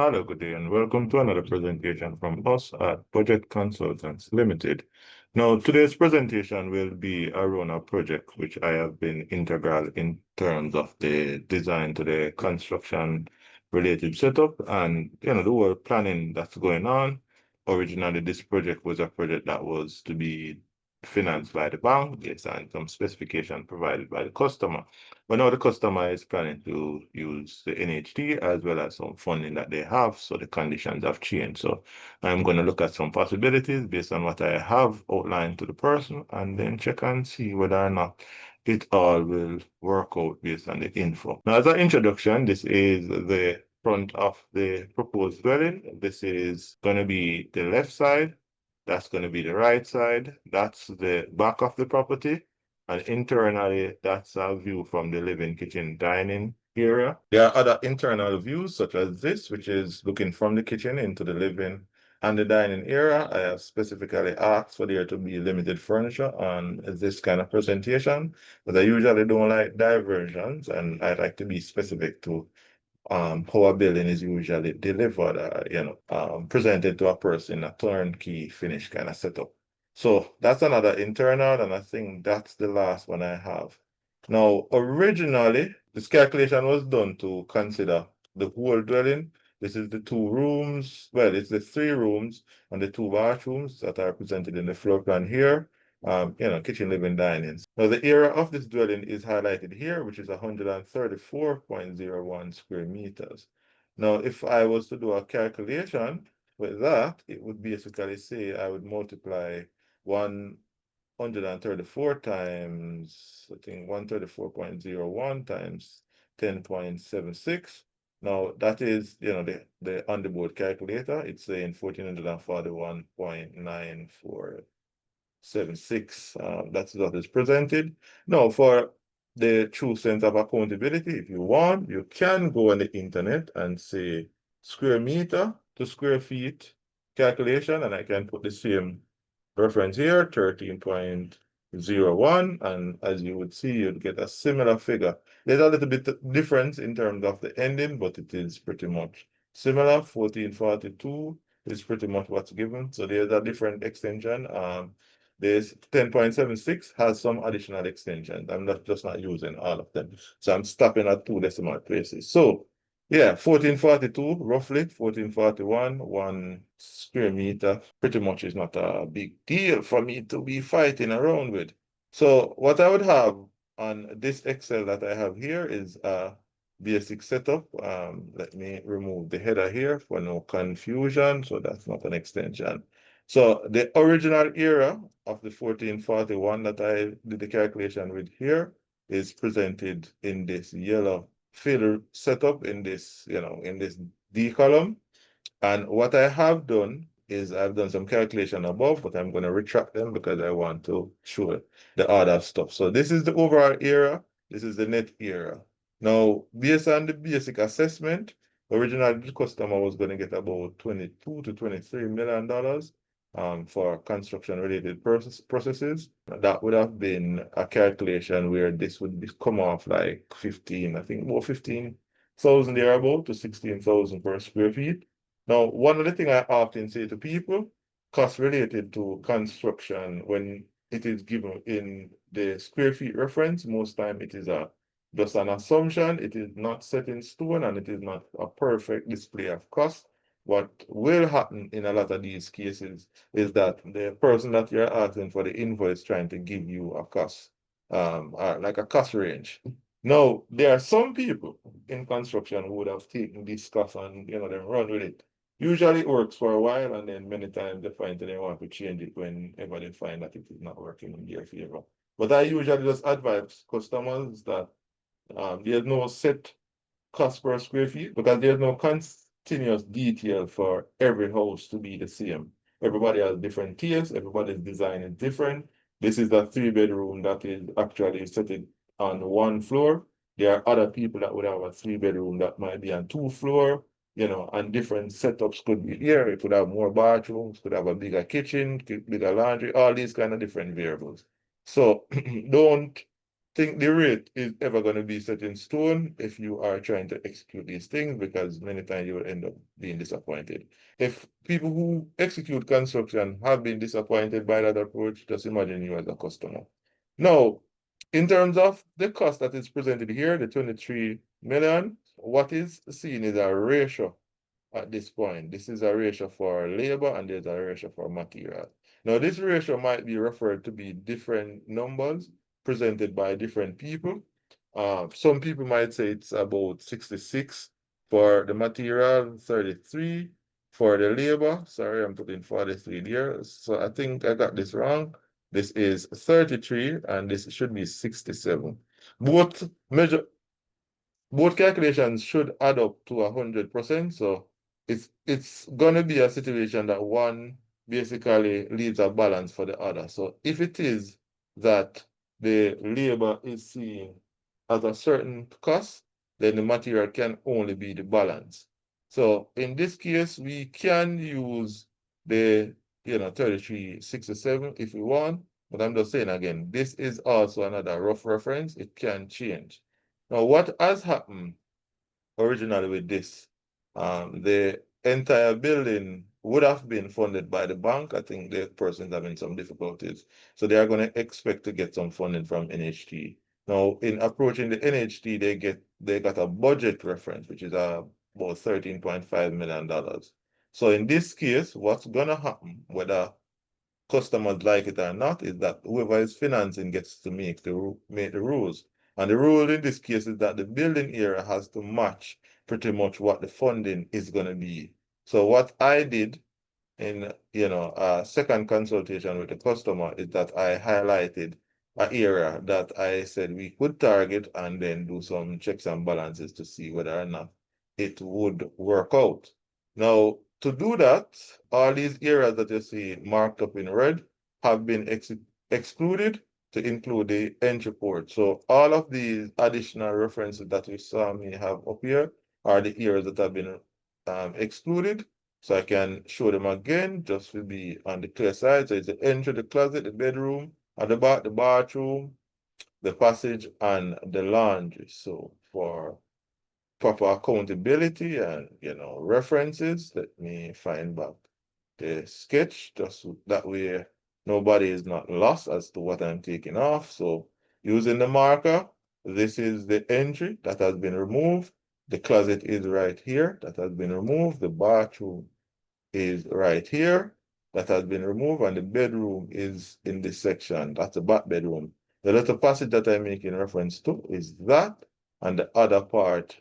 Hello, good day, and welcome to another presentation from us at Budget Consultants Limited. Now, today's presentation will be around a project which I have been integral in terms of the design to the construction related setup and the whole planning that's going on. Originally, this project was a project that was to be financed by the bank based on some specification provided by the customer. But now the customer is planning to use the NHT as well as some funding that they have, so the conditions have changed. So I'm going to look at some possibilities based on what I have outlined to the person and then check and see whether or not it all will work out based on the info. Now, as an introduction, this is the front of the proposed dwelling. This is going to be the left side. That's going to be the right side. That's the back of the property. And internally, that's a view from the living, kitchen, dining area. There are other internal views, such as this, which is looking from the kitchen into the living and the dining area. I have specifically asked for there to be limited furniture on this kind of presentation, but I usually don't like diversions, and I like to be specific to how a building is usually delivered, presented to a person, a turnkey finish kind of setup. So that's another internal, and I think that's the last one I have. Now, originally, this calculation was done to consider the whole dwelling. This is the 2 rooms, well, it's the 3 rooms and the 2 bathrooms that are presented in the floor plan here. Kitchen, living, dining. Now, the area of this dwelling is highlighted here, which is 134.01 square meters. Now, if I was to do a calculation with that, it would basically say I would multiply 134 times, I think 134.01 times 10.76. Now, that is, the on the board calculator, it's saying 1441.9476. That's what is presented. Now, for the true sense of accountability, if you want, you can go on the internet and say square meter to square feet calculation, and I can put the same reference here, 13.01, and as you would see, you'd get a similar figure. There's a little bit difference in terms of the ending, but it is pretty much similar. 1442 is pretty much what's given. So there's a different extension. There's 10.76 has some additional extensions. I'm just not using all of them. So I'm stopping at 2 decimal places. So yeah, 1442, roughly 1441, 1 square meter, pretty much is not a big deal for me to be fighting around with. So what I would have on this Excel that I have here is a basic setup. Let me remove the header here for no confusion. So that's not an extension. So the original area of the 1441 that I did the calculation with here is presented in this yellow fill setup in this, in this D column. And what I have done is I've done some calculation above, but I'm going to retract them because I want to show the other stuff. So this is the overall area. This is the net area. Now, based on the basic assessment, originally the customer was going to get about $22 to $23 million for construction-related processes. That would have been a calculation where this would come off like 15, I think about 15,000 there about to 16,000 per square feet. Now, one of the things I often say to people, cost related to construction, when it is given in the square feet reference, most time it is just an assumption, it is not set in stone, and it is not a perfect display of cost. What will happen in a lot of these cases is that the person that you're asking for the invoice trying to give you a cost, like a cost range. Now, there are some people in construction who would have taken this cost and then run with it. Usually it works for a while, and then many times they find that they want to change it whenever they find that it is not working in their favor. But I usually just advise customers that there's no set cost per square feet because there's no continuous detail for every house to be the same. Everybody has different tastes, everybody's design is different. This is a 3-bedroom that is actually set on 1 floor. There are other people that would have a 3-bedroom that might be on 2 floor, and different setups could be here. It could have more bathrooms, could have a bigger kitchen, bigger laundry, all these kind of different variables. So don't think the rate is ever going to be set in stone if you are trying to execute these things, because many times you will end up being disappointed. If people who execute construction have been disappointed by that approach, just imagine you as a customer. Now, in terms of the cost that is presented here, the 23 million, what is seen is a ratio at this point. This is a ratio for labor and there's a ratio for material. Now, this ratio might be referred to be different numbers presented by different people. Some people might say it's about 66 for the material, 33 for the labor. Sorry, I'm putting 43 there. So I think I got this wrong. This is 33 and this should be 67. Both measure both calculations should add up to 100%. So it's gonna be a situation that one basically leaves a balance for the other. So if it is that the labor is seen as a certain cost, then the material can only be the balance. So in this case, we can use the 3367 if we want, but I'm just saying again, this is also another rough reference. It can change. Now, what has happened originally with this, the entire building would have been funded by the bank. I think the person's having some difficulties. So they are going to expect to get some funding from NHT. Now, in approaching the NHT, they got a budget reference, which is about $13.5 million. So in this case, what's going to happen, whether customers like it or not, is that whoever is financing gets to make the rules. And the rule in this case is that the building area has to match pretty much what the funding is going to be. So what I did in a second consultation with the customer is that I highlighted an area that I said we could target and then do some checks and balances to see whether or not it would work out. Now, to do that, all these areas that you see marked up in red have been excluded to include the entry port. So all of these additional references that you saw me have up here are the areas that have been excluded. So I can show them again, just to be on the clear side. So it's the entry, the closet, the bedroom, at the back, the bathroom, the passage, and the laundry. So for proper accountability and references, let me find back the sketch, just so that way nobody is not lost as to what I'm taking off. So using the marker, this is the entry that has been removed. The closet is right here, that has been removed. The bathroom is right here, that has been removed, and the bedroom is in this section. That's the back bedroom. The little passage that I make in reference to is that, and the other part,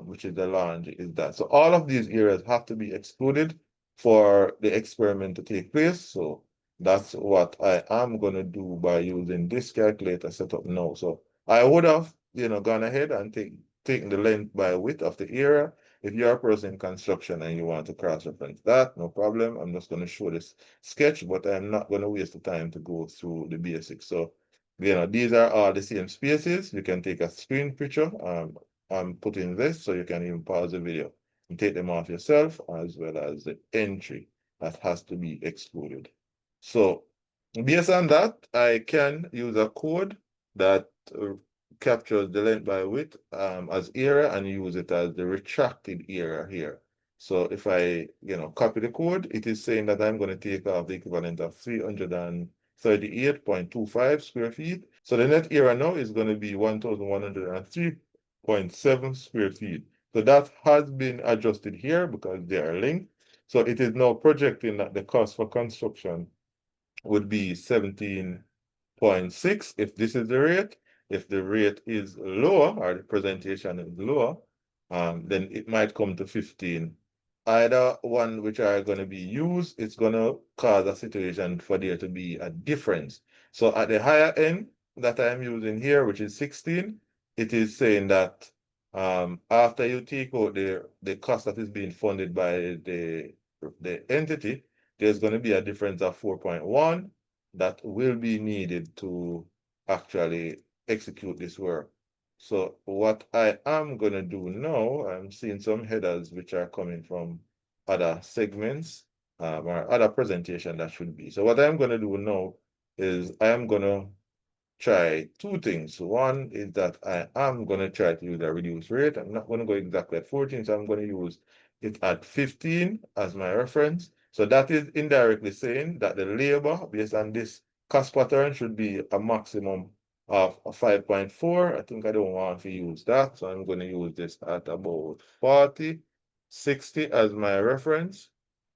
which is the lounge, is that. So all of these areas have to be excluded for the experiment to take place. So that's what I am going to do by using this calculator setup now. So I would have, gone ahead and taken the length by width of the area. If you're a person in construction and you want to cross-reference that, no problem. I'm just going to show this sketch, but I'm not going to waste the time to go through the basics. So, these are all the same spaces. You can take a screen picture. I'm putting this so you can even pause the video and take them off yourself, as well as the entry that has to be excluded. So, based on that, I can use a code that captures the length by width as area and use it as the retracted area here. So if I, copy the code, it is saying that I'm going to take off the equivalent of 338.25 square feet. So the net area now is going to be 1,103.7 square feet. So that has been adjusted here because they are linked. So it is now projecting that the cost for construction would be 17.6 if this is the rate. If the rate is lower or the presentation is lower, then it might come to 15. Either one which are going to be used, it's going to cause a situation for there to be a difference. So at the higher end that I'm using here, which is 16, it is saying that after you take out the cost that is being funded by the entity, there's going to be a difference of 4.1 that will be needed to actually execute this work. So what I am going to do now, I'm seeing some headers which are coming from other segments or other presentation that should be. So what I'm going to do now is I am going to try two things. One is that I am going to try to use a reduced rate. I'm not going to go exactly at 14, so I'm going to use it at 15 as my reference. So that is indirectly saying that the labor based on this cost pattern should be a maximum of 5.4. I think I don't want to use that, so I'm going to use this at about 40, 60 as my reference.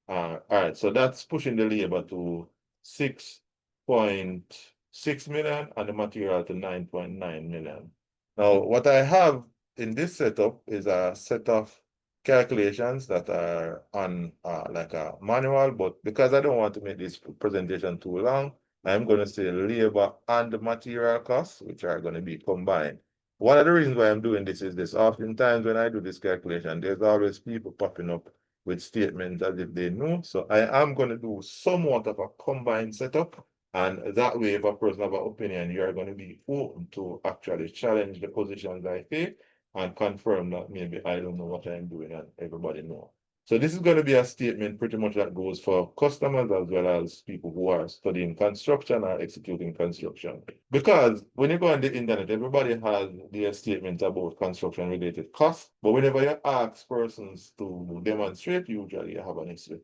All right, so that's pushing the labor to 6.6 million and the material to 9.9 million. Now, what I have in this setup is a set of calculations that are on like a manual, but because I don't want to make this presentation too long, I'm going to say labor and material costs, which are going to be combined. One of the reasons why I'm doing this is this. Oftentimes when I do this calculation, there's always people popping up with statements as if they know. So I am going to do somewhat of a combined setup. And that way, if a person have an opinion, you are going to be open to actually challenge the positions I take and confirm that maybe I don't know what I'm doing and everybody know. So this is going to be a statement pretty much that goes for customers as well as people who are studying construction or executing construction. Because when you go on the internet, everybody has their statements about construction related costs. But whenever you ask persons to demonstrate, usually you have an issue.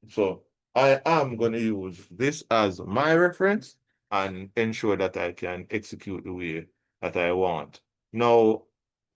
So I am going to use this as my reference and ensure that I can execute the way that I want. Now,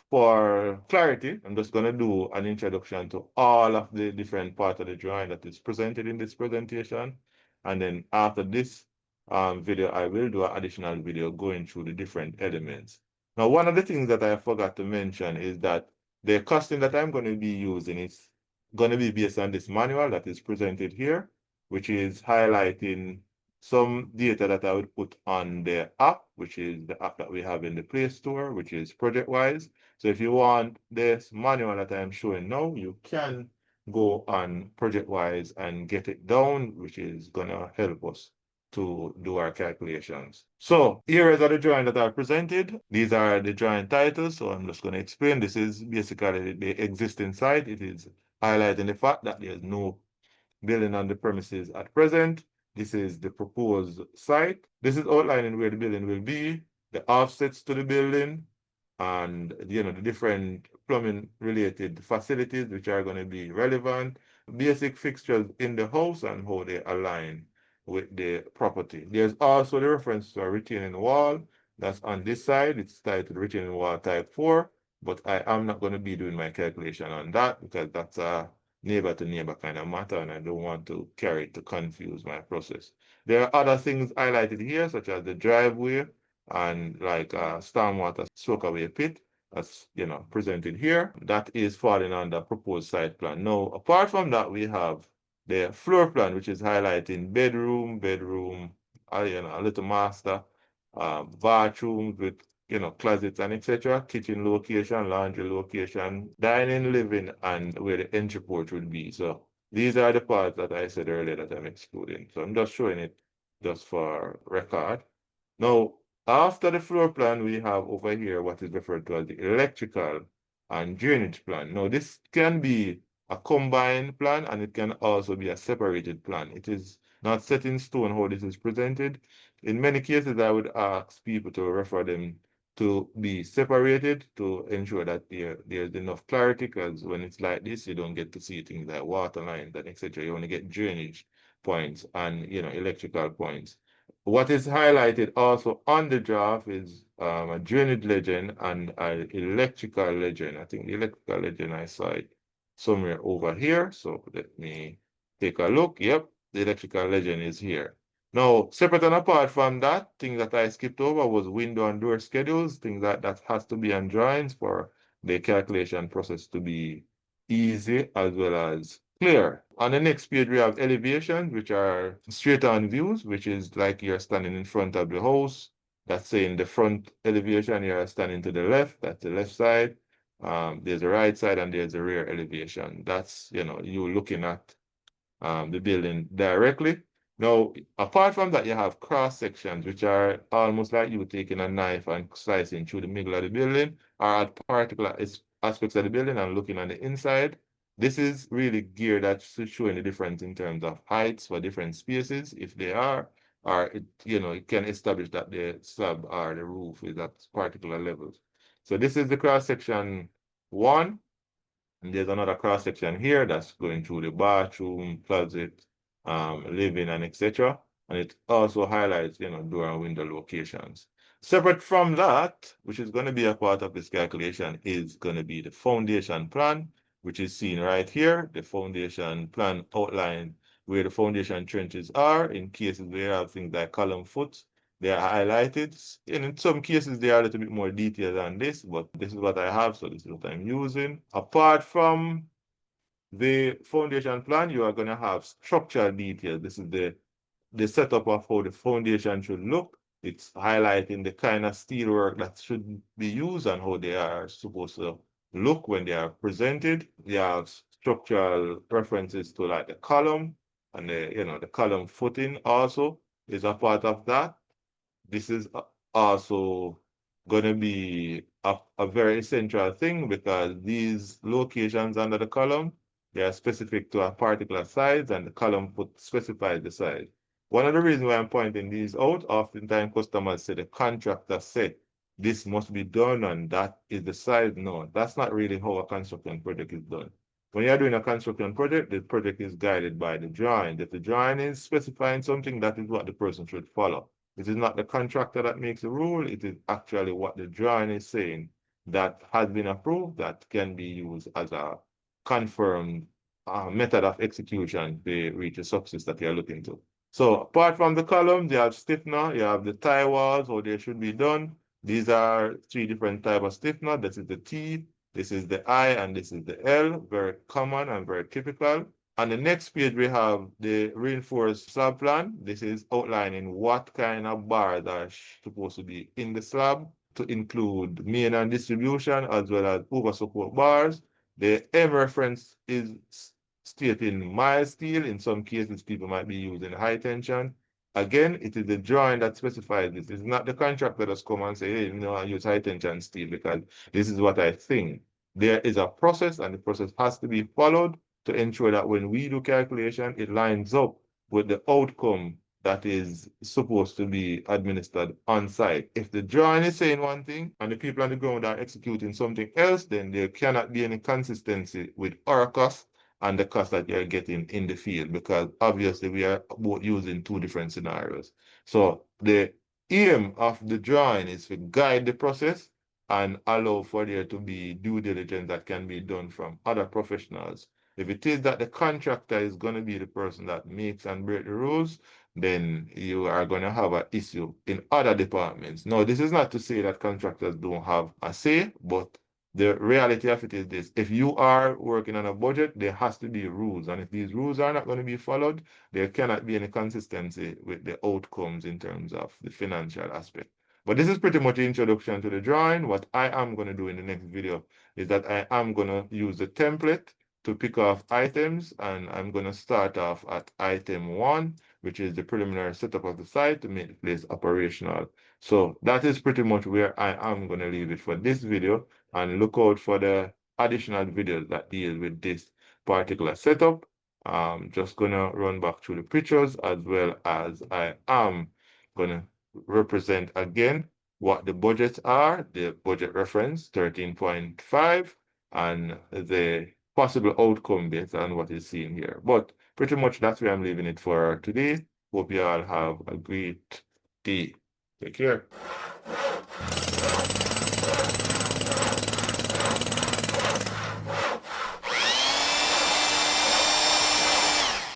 for clarity, I'm just going to do an introduction to all of the different parts of the drawing that is presented in this presentation. And then after this video, I will do an additional video going through the different elements. Now, one of the things that I forgot to mention is that the costing that I'm going to be using is going to be based on this manual that is presented here, which is highlighting some data that I would put on the app, which is the app that we have in the Play Store, which is ProjectWise. So if you want this manual that I'm showing now, you can go on ProjectWise and get it down, which is gonna help us to do our calculations. So here is the drawing that I presented. These are the drawing titles. So I'm just going to explain. This is basically the existing site. It is highlighting the fact that there's no building on the premises at present. This is the proposed site. This is outlining where the building will be, the offsets to the building, and the different plumbing related facilities which are going to be relevant, basic fixtures in the house and how they align with the property. There's also the reference to a retaining wall that's on this side. It's titled retaining wall type 4, but I am not going to be doing my calculation on that because that's a neighbor to neighbor kind of matter, and I don't want to carry it to confuse my process. There are other things highlighted here, such as the driveway and like stormwater soakaway pit, as presented here. That is falling under proposed site plan. Now, apart from that, we have the floor plan, which is highlighting bedroom, a little master, bathrooms with closets and etc., kitchen location, laundry location, dining, living, and where the entry port would be. So these are the parts that I said earlier that I'm excluding. So I'm just showing it just for record. Now, after the floor plan, we have over here what is referred to as the electrical and drainage plan. Now, this can be a combined plan and it can also be a separated plan. It is not set in stone how this is presented. In many cases, I would ask people to refer them to be separated to ensure that there's enough clarity, because when it's like this, you don't get to see things like water lines and etc. You only get drainage points and electrical points. What is highlighted also on the draft is a drainage legend and an electrical legend. I think the electrical legend, I saw it somewhere over here. So let me take a look. Yep, the electrical legend is here. Now, separate and apart from that, thing that I skipped over was window and door schedules, things that has to be on drawings for the calculation process to be easy as well as clear. On the next page, we have elevations, which are straight on views, which is like you're standing in front of the house. That's saying the front elevation, you're standing to the left, that's the left side. There's a right side and there's a rear elevation. That's, you looking at the building directly. Now, apart from that, you have cross sections, which are almost like you taking a knife and slicing through the middle of the building, or at particular aspects of the building and looking on the inside. This is really geared at showing the difference in terms of heights for different spaces, if they are, or it, it can establish that the slab or the roof is at particular levels. So this is the cross section 1. And there's another cross section here that's going through the bathroom, closet, living, and etc. And it also highlights, door and window locations. Separate from that, which is going to be a part of this calculation, is going to be the foundation plan, which is seen right here. The foundation plan outline where the foundation trenches are in cases where you have things like column foot. They are highlighted. And in some cases, they are a little bit more detailed than this, but this is what I have, so this is what I'm using. Apart from the foundation plan, you are going to have structural details. This is the setup of how the foundation should look. It's highlighting the kind of steelwork that should be used and how they are supposed to look when they are presented. You have structural references to like the column and the column footing also is a part of that. This is also going to be a very essential thing because these locations under the column, they are specific to a particular size and the column specifies the size. One of the reasons why I'm pointing these out, oftentimes customers say the contractor said this must be done and that is the size. No, that's not really how a construction project is done. When you're doing a construction project, the project is guided by the drawing. If the drawing is specifying something, that is what the person should follow. It is not the contractor that makes the rule, it is actually what the drawing is saying that has been approved that can be used as a confirmed method of execution to reach the success that you're looking to. So apart from the columns, you have stiffener, you have the tie walls, how they should be done. These are 3 different types of stiffener. This is the T, this is the I, and this is the L. Very common and very typical. On the next page, we have the reinforced slab plan. This is outlining what kind of bars are supposed to be in the slab to include main and distribution as well as over support bars. The M reference is stating mild steel. In some cases, people might be using high tension. Again, it is the drawing that specifies this. It's not the contractor that's come and say, hey, I use high tension steel because this is what I think. There is a process and the process has to be followed to ensure that when we do calculation, it lines up with the outcome that is supposed to be administered on site. If the drawing is saying one thing and the people on the ground are executing something else, then there cannot be any consistency with our cost and the cost that you're getting in the field because obviously we are both using 2 different scenarios. So the aim of the drawing is to guide the process and allow for there to be due diligence that can be done from other professionals. If it is that the contractor is going to be the person that makes and break the rules, then you are going to have an issue in other departments. Now, this is not to say that contractors don't have a say, but the reality of it is this. If you are working on a budget, there has to be rules. And if these rules are not going to be followed, there cannot be any consistency with the outcomes in terms of the financial aspect. But this is pretty much the introduction to the drawing. What I am going to do in the next video is that I am going to use the template to pick off items, and I'm going to start off at item 1, which is the preliminary setup of the site to make the place operational. So that is pretty much where I am going to leave it for this video, and look out for the additional videos that deal with this particular setup. Just going to run back through the pictures as well as I am going to represent again what the budgets are, the budget reference 13.5, and the possible outcome based on what is seen here. But pretty much that's where I'm leaving it for today. Hope you all have a great day. Take care.